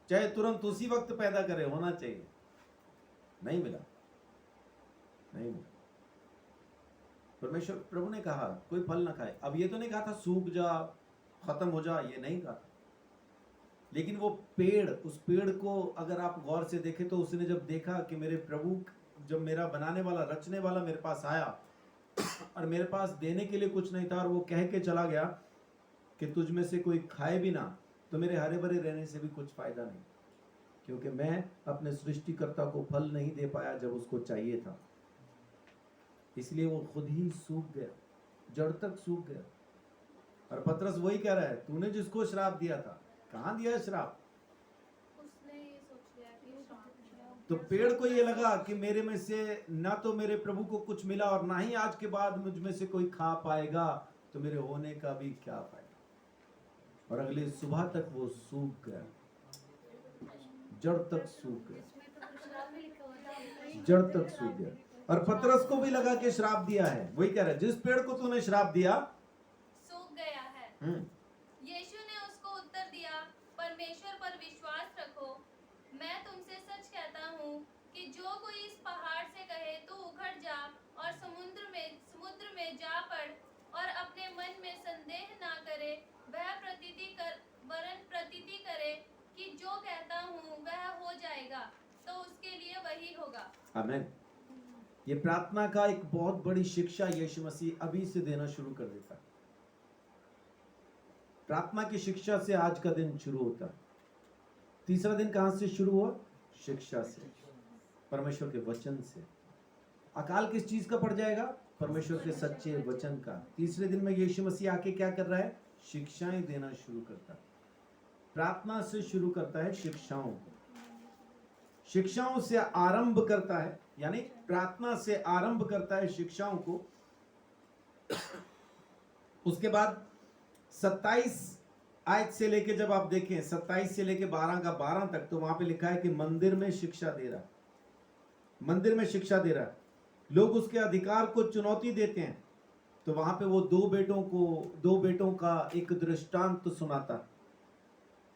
चाहे तुरंत उसी वक्त पैदा करे, होना चाहिए। नहीं मिला, नहीं मिला। परमेश्वर प्रभु ने कहा कोई फल ना खाए। अब ये तो नहीं कहा था सूख जा, खत्म हो जा, ये नहीं कहा था। लेकिन वो पेड़, उस पेड़ को अगर आप गौर से देखें तो उसने जब देखा कि मेरे प्रभु, जब मेरा बनाने वाला, रचने वाला मेरे पास आया और मेरे पास देने के लिए कुछ नहीं था, और वो कह के चला गया कि तुझ में से कोई खाए भी ना, तो मेरे हरे भरे रहने से भी कुछ फायदा नहीं, क्योंकि मैं अपने सृष्टिकर्ता को फल नहीं दे पाया जब उसको चाहिए था। इसलिए वो खुद ही सूख गया, जड़ तक सूख गया। और पतरस वही कह रहा है, तूने जिसको श्राप दिया था, कहाँ दिया श्राप? उसने ये सोच लिया कि तो पेड़ को ये लगा कि मेरे में से ना तो मेरे प्रभु को कुछ मिला और ना ही आज के बाद मुझ में से कोई खा पाएगा, तो मेरे होने का भी क्या फायदा। और अगली सुबह तक वो सूख गया, जड़ तक सूख गया, जड़ तक सूख गया। और पतरस को भी लगा कि श्राप दिया है। वही कह रहा है, जिस पेड़ को तूने श्राप दिया सूख गया है। यीशु ने उसको उत्तर दिया, परमेश्वर पर विश्वास रखो। मैं तुमसे सच कहता हूँ कि जो कोई इस पहाड़ से कहे तू उखड़ जा और समुद्र में जा पड़, और अपने मन में संदेह ना करे, वरन प्रतीति करे कि जो कहता हूँ वह हो जाएगा, तो उसके लिए वही होगा। आमीन। ये प्रार्थना का एक बहुत बड़ी शिक्षा यीशु मसीह अभी से देना शुरू कर देता है। प्रार्थना की शिक्षा से आज का दिन शुरू होता है। तीसरा दिन कहां से शुरू हुआ? शिक्षा से, परमेश्वर के वचन से। अकाल किस चीज का पड़ जाएगा? परमेश्वर के सच्चे वचन का। तीसरे दिन में यीशु मसीह आके क्या कर रहा है? शिक्षाएं देना शुरू करता है। प्रार्थना से शुरू करता है शिक्षाओं को, शिक्षाओं से आरंभ करता है, यानी प्रार्थना से आरंभ करता है शिक्षाओं को। उसके बाद 27 आयत से लेके, जब आप देखें 27 से लेके 12 का 12 तक, तो वहां पे लिखा है कि मंदिर में शिक्षा दे रहा है, मंदिर में शिक्षा दे रहा है। लोग उसके अधिकार को चुनौती देते हैं तो वहां पे वो दो बेटों का एक दृष्टांत सुनाता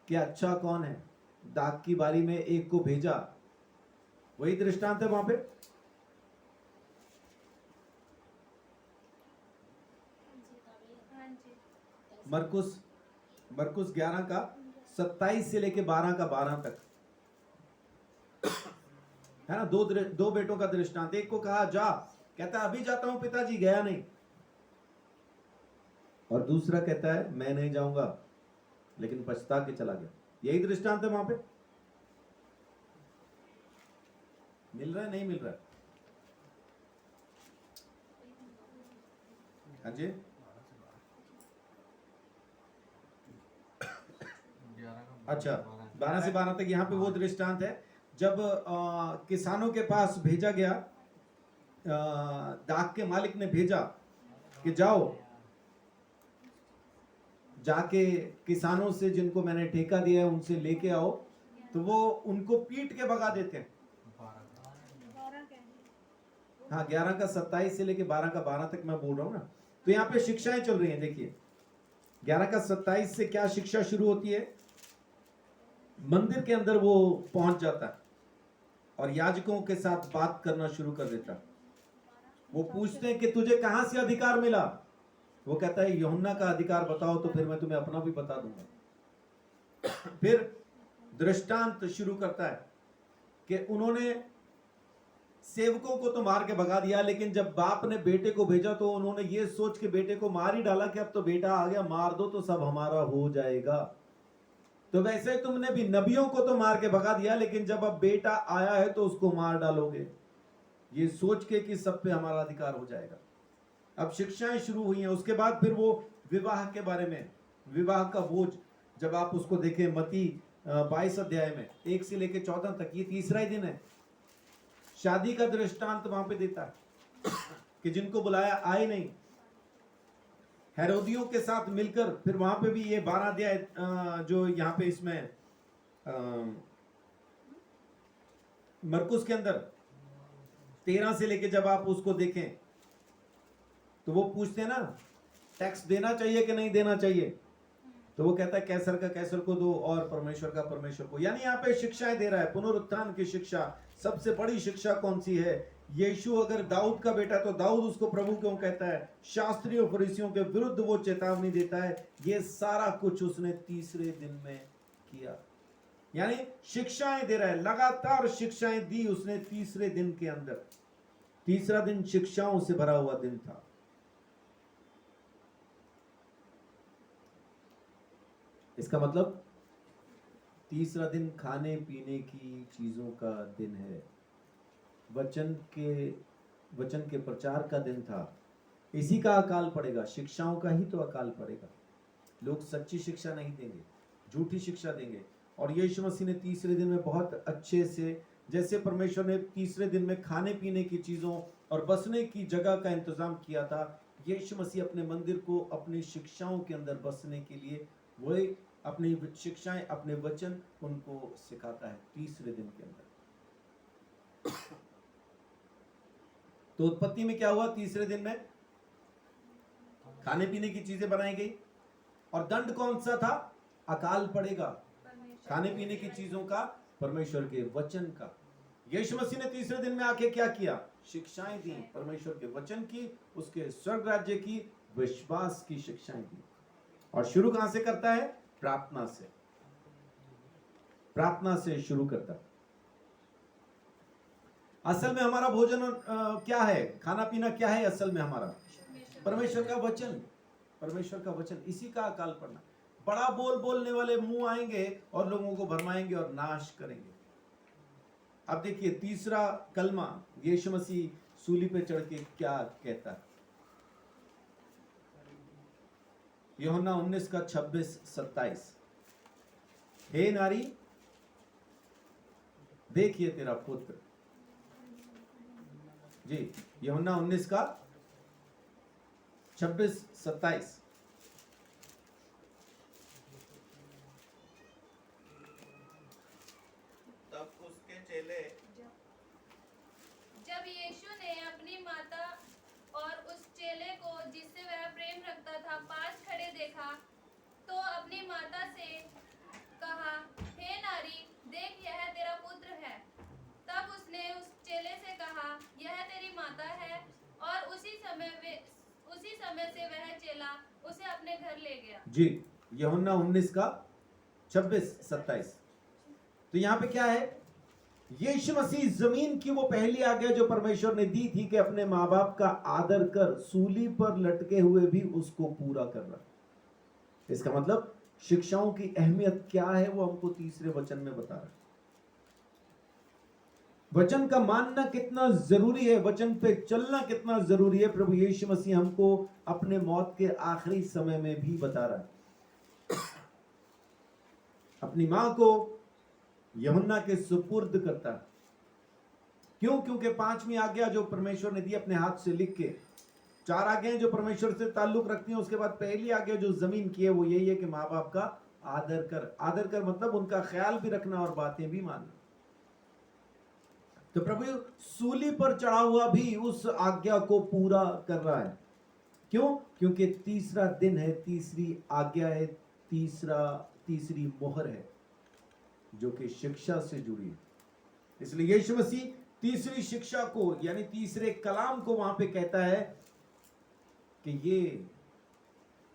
कि अच्छा कौन है। दाग की बारी में एक को भेजा, वही दृष्टांत है वहां पे। हाँ जी। मरकुस मरकुस 11 का 27 से लेके 12 का 12 तक है ना। दो बेटों का दृष्टांत। एक को कहा जा, कहता अभी जाता हूं पिताजी, गया नहीं। और दूसरा कहता है मैं नहीं जाऊंगा, लेकिन पछता के चला गया। यही दृष्टांत है वहां पे। मिल रहा है नहीं मिल रहा है? हाँ जी। 11 अच्छा, 12 से 12 तक यहाँ पे वो दृष्टांत है जब किसानों के पास भेजा गया। दाख के मालिक ने भेजा कि जाओ, जाके किसानों से जिनको मैंने ठेका दिया है उनसे लेके आओ। तो वो उनको पीट के भगा देते हैं। हाँ, 11 का 27 से लेके 12 का 12 तक मैं बोल रहा हूँ ना। तो यहाँ पे शिक्षाएं चल रही हैं। देखिए 11 का 27 से क्या शिक्षा शुरू होती है। मंदिर के अंदर वो पहुंच जाता है और याजकों के साथ बात करना शुरू कर देता है। वो पूछते हैं कि तुझे कहां से अधिकार मिला। वो कहता है यूहन्ना का अधिकार बताओ, तो फिर मैं तुम्हें अपना भी बता दूंगा। फिर दृष्टांत शुरू करता है कि उन्होंने सेवकों को तो मार के भगा दिया, लेकिन जब बाप ने बेटे को भेजा तो उन्होंने ये सोच के बेटे को मार ही डाला कि अब तो बेटा आ गया, मार दो तो सब हमारा हो जाएगा। तो वैसे ही तुमने भी नबियों को तो मार के भगा दिया, लेकिन जब अब बेटा आया है तो उसको मार डालोगे, ये सोच के कि सब पे हमारा अधिकार हो जाएगा। अब शिक्षाएं शुरू हुई हैं। उसके बाद फिर वो विवाह के बारे में, विवाह का बोझ जब आप उसको देखें मत्ती 22 अध्याय में 1 से लेके 14 तक, ये तीसरा ही दिन है। शादी का दृष्टांत वहां पे देता है कि जिनको बुलाया आए नहीं। हेरोदियों के साथ मिलकर फिर वहां पे भी ये 12 अध्याय जो यहाँ पे इसमें मरकुस के अंदर 13 से लेके जब आप उसको देखें तो वो पूछते हैं ना टैक्स देना चाहिए कि नहीं देना चाहिए। तो वो कहता है कैसर का कैसर को दो और परमेश्वर का परमेश्वर को। यानी यहाँ पे शिक्षाएं दे रहा है, पुनरुत्थान की शिक्षा। सबसे बड़ी शिक्षा कौन सी है? यीशु अगर दाऊद का बेटा है तो दाऊद उसको प्रभु क्यों कहता है? शास्त्रियों फरीसियों के विरुद्ध वो चेतावनी देता है। ये सारा कुछ उसने तीसरे दिन में किया। यानी शिक्षाएं दे रहा है, लगातार शिक्षाएं दी उसने तीसरे दिन के अंदर। तीसरा दिन शिक्षाओं से भरा हुआ दिन था। इसका मतलब तीसरा दिन खाने पीने की चीजों का दिन है। वचन के प्रचार का दिन था। इसी का अकाल पड़ेगा, शिक्षाओं का ही तो अकाल पड़ेगा। लोग सच्ची शिक्षा नहीं देंगे, झूठी शिक्षा देंगे। और यीशु मसीह ने तीसरे दिन में बहुत अच्छे से, जैसे परमेश्वर ने तीसरे दिन में खाने पीने की चीजों और बसने की जगह का इंतजाम किया था, यीशु मसीह अपने मंदिर को अपनी शिक्षाओं के अंदर बसने के लिए वही अपनी शिक्षाएं, अपने वचन उनको सिखाता है तीसरे दिन के अंदर। तो उत्पत्ति में क्या हुआ? तीसरे दिन में खाने पीने की चीजें बनाई गई और दंड कौन सा था? अकाल पड़ेगा खाने पीने की चीजों का, परमेश्वर के वचन का। यीशु मसीह ने तीसरे दिन में आके क्या किया? शिक्षाएं दी, परमेश्वर के वचन की, उसके स्वर्ग राज्य की, विश्वास की शिक्षाएं दी। और शुरू कहां से करता है? प्रार्थना से। प्रार्थना से शुरू करता है। असल में हमारा भोजन क्या है? खाना पीना क्या है असल में हमारा? परमेश्वर का वचन। परमेश्वर का वचन, इसी का अकाल पड़ना। बड़ा बोलने वाले मुंह आएंगे और लोगों को भरमाएंगे और नाश करेंगे। अब देखिए तीसरा कलमा, यीशु मसीह सूली पे चढ़ के क्या कहता है? यूहन्ना 19 का 26-27। हे नारी, देखिए तेरा पुत्र। जी, यूहन्ना 19 का 26-27। तब उसके चेले जब यीशु ने अपनी माता और उस चेले को जिससे उसी समय से वह चेला उसे अपने घर ले गया। जी, यूहन्ना 19 का 26-27। तो यहां पे क्या है, यीशु मसीह जमीन की वो पहली आज्ञा जो परमेश्वर ने दी थी कि अपने माँ बाप का आदर कर, सूली पर लटके हुए भी उसको पूरा कर रहा है। इसका मतलब शिक्षाओं की अहमियत क्या है वो हमको तीसरे वचन में बता रहा है। वचन का मानना कितना जरूरी है, वचन पे चलना कितना जरूरी है, प्रभु यीशु मसीह हमको अपने मौत के आखिरी समय में भी बता रहा है। अपनी मां को यूहन्ना के सुपुर्द करता है। क्यों? क्योंकि 5वीं आज्ञा जो परमेश्वर ने दी अपने हाथ से लिख के, 4 आज्ञाएं जो परमेश्वर से ताल्लुक रखती हैं, उसके बाद पहली आज्ञा जो जमीन की है वो यही है कि माँ बाप का आदर कर। आदर कर मतलब उनका ख्याल भी रखना और बातें भी मानना। तो प्रभु सूली पर चढ़ा हुआ भी उस आज्ञा को पूरा कर रहा है। क्यों? क्योंकि तीसरा दिन है, तीसरी आज्ञा है, तीसरी मोहर है जो कि शिक्षा से जुड़ी है। इसलिए यीशु मसीह तीसरी शिक्षा को यानी तीसरे कलाम को वहां पे कहता है कि ये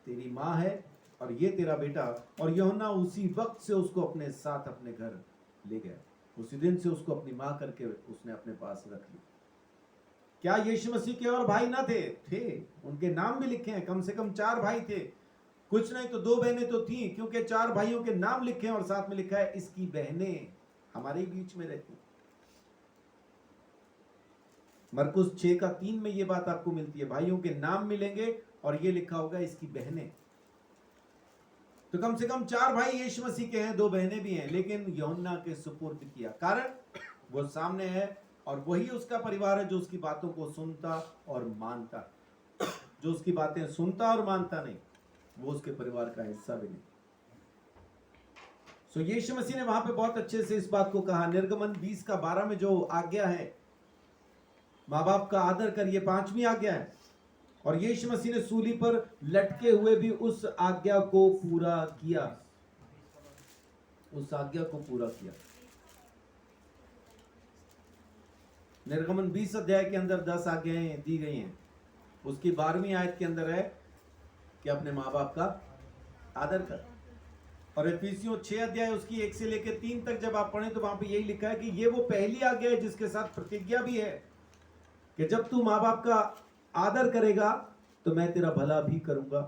तेरी मां है और ये तेरा बेटा। और यूहन्ना उसी वक्त से उसको अपने साथ अपने घर ले गया। उसी दिन से उसको अपनी मां करके उसने अपने पास रख ली। क्या यीशु मसीह के और भाई ना थे? उनके नाम भी लिखे हैं, कम से कम 4 भाई थे, कुछ नहीं तो 2 बहनें तो थी, क्योंकि 4 भाइयों के नाम लिखे हैं और साथ में लिखा है इसकी बहनें हमारे बीच में रहती। मरकुस 6 का 3 में ये बात आपको मिलती है, भाइयों के नाम मिलेंगे और ये लिखा होगा इसकी बहनें। तो कम से कम 4 भाई यीशु मसीह के हैं, 2 बहनें भी हैं, लेकिन यूहन्ना के सुपुर्द किया। कारण वो सामने है और वही उसका परिवार है जो उसकी बातों को सुनता और मानता। जो उसकी बातें सुनता और मानता नहीं, वो उसके परिवार का हिस्सा भी नहीं। सो यीशु मसीह ने वहां पे बहुत अच्छे से इस बात को कहा। निर्गमन 20 का 12 में जो आज्ञा है, माँ बाप का आदर कर, ये 5वीं आज्ञा है। और यीशु मसीह ने सूली पर लटके हुए भी उस आज्ञा को पूरा किया, उस आज्ञा को पूरा किया। निर्गमन 20 अध्याय के अंदर 10 आज्ञाएं दी गई हैं। उसकी 12वीं आयत के अंदर है कि अपने माँ बाप का आदर कर। और इफिसियों 6 अध्याय उसकी 1 से लेकर 3 तक जब आप पढ़ें तो वहां पे यही लिखा है कि ये वो पहली आज्ञा है जिसके साथ प्रतिज्ञा भी है कि जब तू माँ बाप का आदर करेगा तो मैं तेरा भला भी करूंगा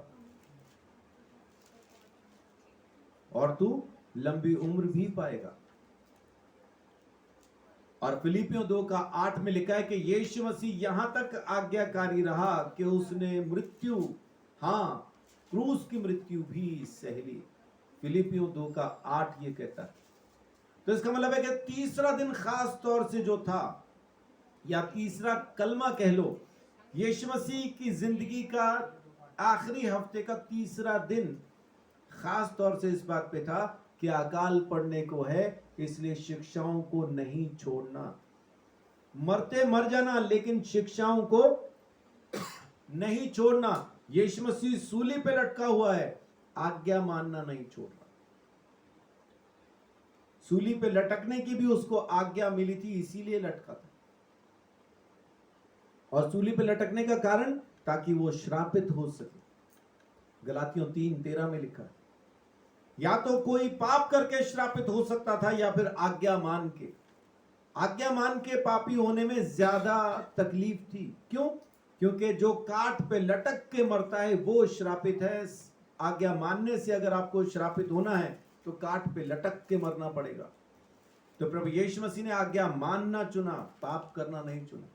और तू लंबी उम्र भी पाएगा। और फिलिपियों 2 का 8 में लिखा है कि यीशु मसीह यहां तक आज्ञाकारी रहा कि उसने मृत्यु, हाँ, क्रूस की मृत्यु भी सह ली। फिलिपियों 2 का 8 ये कहता है। तो इसका मतलब है कि तीसरा दिन खास तौर से जो था, या तीसरा कलमा कह लो, यीशु मसीह की जिंदगी का आखिरी हफ्ते का तीसरा दिन खास तौर से इस बात पे था कि अकाल पड़ने को है, इसलिए शिक्षाओं को नहीं छोड़ना। मरते मर जाना लेकिन शिक्षाओं को नहीं छोड़ना। यीशु मसीह सूली पे लटका हुआ है, आज्ञा मानना नहीं छोड़ना। सूली पे लटकने की भी उसको आज्ञा मिली थी, इसीलिए लटका था। और सूली पे लटकने का कारण ताकि वो श्रापित हो सके। गलातियों 3:13 में लिखा है, या तो कोई पाप करके श्रापित हो सकता था या फिर आज्ञा मान के। आज्ञा मान के पापी होने में ज्यादा तकलीफ थी। क्यों? क्योंकि जो काट पे लटक के मरता है वो श्रापित है। आज्ञा मानने से अगर आपको श्रापित होना है तो काट पे लटक के मरना पड़ेगा। तो प्रभु यीशु मसीह ने आज्ञा मानना चुना, पाप करना नहीं चुना।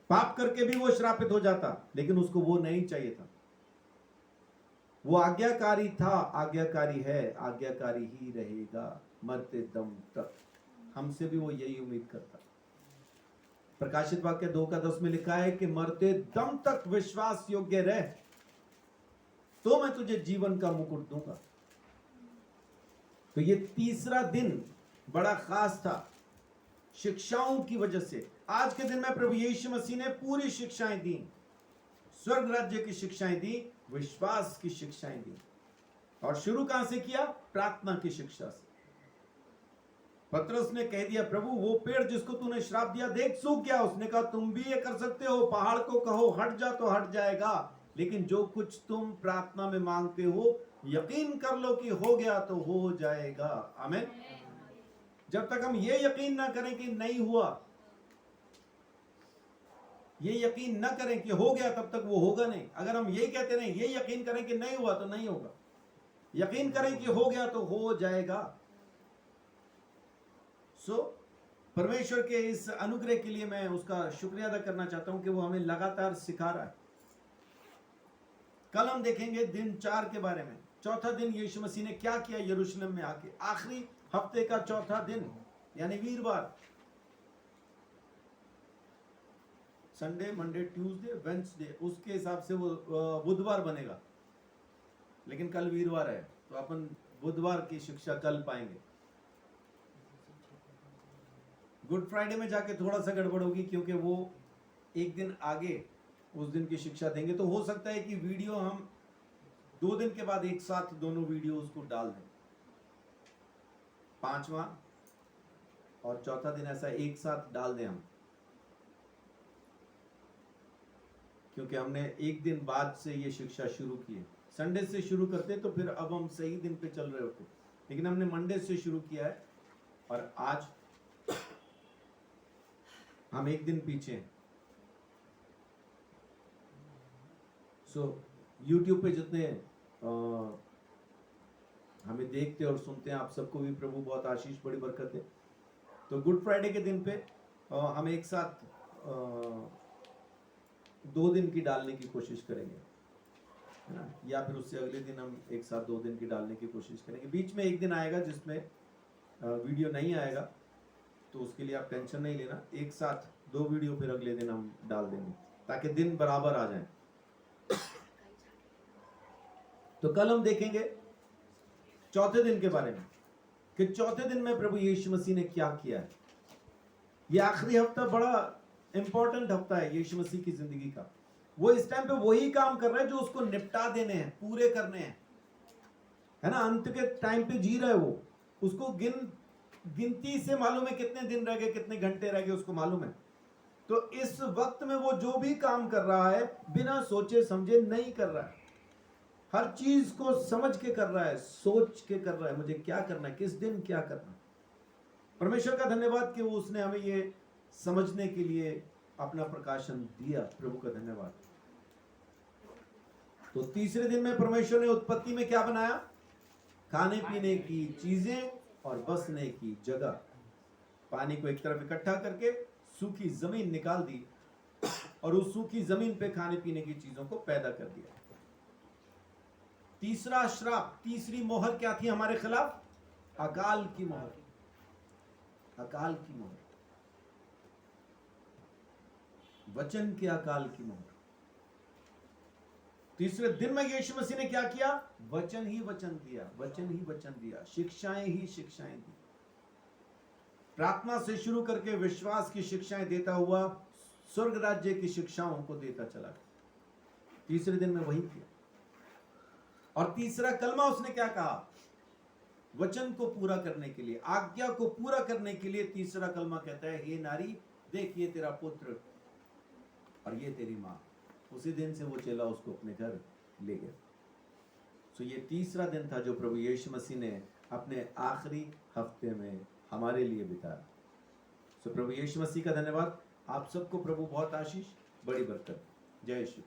पाप करके भी वो श्रापित हो जाता, लेकिन उसको वो नहीं चाहिए था। वो आज्ञाकारी था, आज्ञाकारी है, आज्ञाकारी ही रहेगा मरते दम तक। हमसे भी वो यही उम्मीद करता। प्रकाशित वाक्य 2 का 10 में लिखा है कि मरते दम तक विश्वास योग्य रह तो मैं तुझे जीवन का मुकुट दूंगा। तो ये तीसरा दिन बड़ा खास था शिक्षाओं की वजह से। आज के दिन में प्रभु यीशु मसीह ने पूरी शिक्षाएं दी, स्वर्ग राज्य की शिक्षाएं दी, विश्वास की शिक्षाएं दी। और शुरू कहां से किया? प्रार्थना की शिक्षा से। पतरस ने कह दिया, प्रभु वो पेड़ जिसको तूने श्राप दिया देख सूख गया। उसने कहा, तुम भी ये कर सकते हो, पहाड़ को कहो हट जा तो हट जाएगा। लेकिन जो कुछ तुम प्रार्थना में मांगते हो यकीन कर लो कि हो गया तो हो जाएगा। आमीन। जब तक हम ये यकीन ना करें कि नहीं हुआ, ये यकीन न करें कि हो गया, तब तक वो होगा नहीं। अगर हम यही कहते रहे, ये यकीन करें कि नहीं हुआ तो नहीं होगा। यकीन करें कि हो गया तो हो जाएगा। परमेश्वर के इस अनुग्रह के लिए मैं उसका शुक्रिया अदा करना चाहता हूं कि वो हमें लगातार सिखा रहा है। कल हम देखेंगे दिन 4 के बारे में। चौथा दिन यीशु मसीह ने क्या किया यरूशलेम में आके, आखिरी हफ्ते का चौथा दिन यानी वीरवार। संडे, मंडे, ट्यूसडे, वेंसडे, उसके हिसाब से वो बुधवार बनेगा। लेकिन कल वीरवार है तो अपन बुधवार की शिक्षा कल पाएंगे। गुड फ्राइडे में जाके थोड़ा सा गड़बड़ होगी क्योंकि वो एक दिन आगे उस दिन की शिक्षा देंगे। तो हो सकता है कि वीडियो हम 2 दिन के बाद एक साथ दोनों वीडियो उसको डाल दें। 5वां और चौथा दिन ऐसा एक साथ डाल दें हम, क्योंकि हमने एक दिन बाद से ये शिक्षा शुरू की है। संडे से शुरू करते तो फिर अब हम सही दिन पे चल रहे होते, लेकिन हमने मंडे से शुरू किया है और आज हम एक दिन पीछे हैं। YouTube पे जितने हमें देखते और सुनते हैं, आप सबको भी प्रभु बहुत आशीष, बड़ी बरकत है। तो गुड फ्राइडे के दिन पे हम एक साथ 2 दिन की डालने की कोशिश करेंगे, है ना, या फिर उससे अगले दिन हम एक साथ 2 दिन की डालने की कोशिश करेंगे। बीच में एक दिन आएगा जिसमें वीडियो नहीं आएगा, तो उसके लिए आप टेंशन नहीं लेना। एक साथ 2 वीडियो फिर अगले दिन हम डाल देंगे ताकि दिन बराबर आ जाए। तो कल हम देखेंगे चौथे दिन के बारे में कि चौथे दिन में प्रभु यीशु मसीह ने क्या किया है। ये आखिरी हफ्ता बड़ा इंपॉर्टेंट हफ्ता है यीशु मसीह की जिंदगी का। वो इस टाइम पे वही काम कर रहा है जो उसको निपटा देने हैं, पूरे करने हैं, है ना। अंत के टाइम पे जी रहा है वो। उसको गिनती से मालूम है कितने दिन रह गए, कितने घंटे रह गए, उसको मालूम है। तो इस वक्त में वो जो भी काम कर रहा है बिना सोचे समझे नहीं कर रहा है। हर चीज को समझ के कर रहा है, सोच के कर रहा है, मुझे क्या करना है, किस दिन क्या करना है। परमेश्वर का धन्यवाद कि वो उसने हमें ये समझने के लिए अपना प्रकाशन दिया। प्रभु का धन्यवाद। तो तीसरे दिन में परमेश्वर ने उत्पत्ति में क्या बनाया? खाने पीने की चीजें और बसने की जगह। पानी को एक तरफ इकट्ठा करके सूखी जमीन निकाल दी और उस सूखी जमीन पे खाने पीने की चीजों को पैदा कर दिया। तीसरा श्राप, तीसरी मोहर क्या थी हमारे खिलाफ? अकाल की मोहर। अकाल की मोहर, वचन के अकाल की मोहर। तीसरे दिन में यीशु मसीह ने क्या किया? वचन ही वचन दिया, वचन ही वचन दिया, शिक्षाएं ही शिक्षाएं दी। प्रार्थना से शुरू करके विश्वास की शिक्षाएं देता हुआ स्वर्ग राज्य की शिक्षाओं को देता चला गया। तीसरे दिन में वही किया। और तीसरा कलमा उसने क्या कहा? वचन को पूरा करने के लिए, आज्ञा को पूरा करने के लिए तीसरा कलमा कहता है, हे नारी देख ये तेरा पुत्र और ये तेरी माँ। उसी दिन से वो चेला उसको अपने घर ले गया। सो ये तीसरा दिन था जो प्रभु यीशु मसीह ने अपने आखिरी हफ्ते में हमारे लिए बिताया। सो प्रभु यीशु मसीह का धन्यवाद। आप सबको प्रभु बहुत आशीष, बड़ी बरकत। जय श्री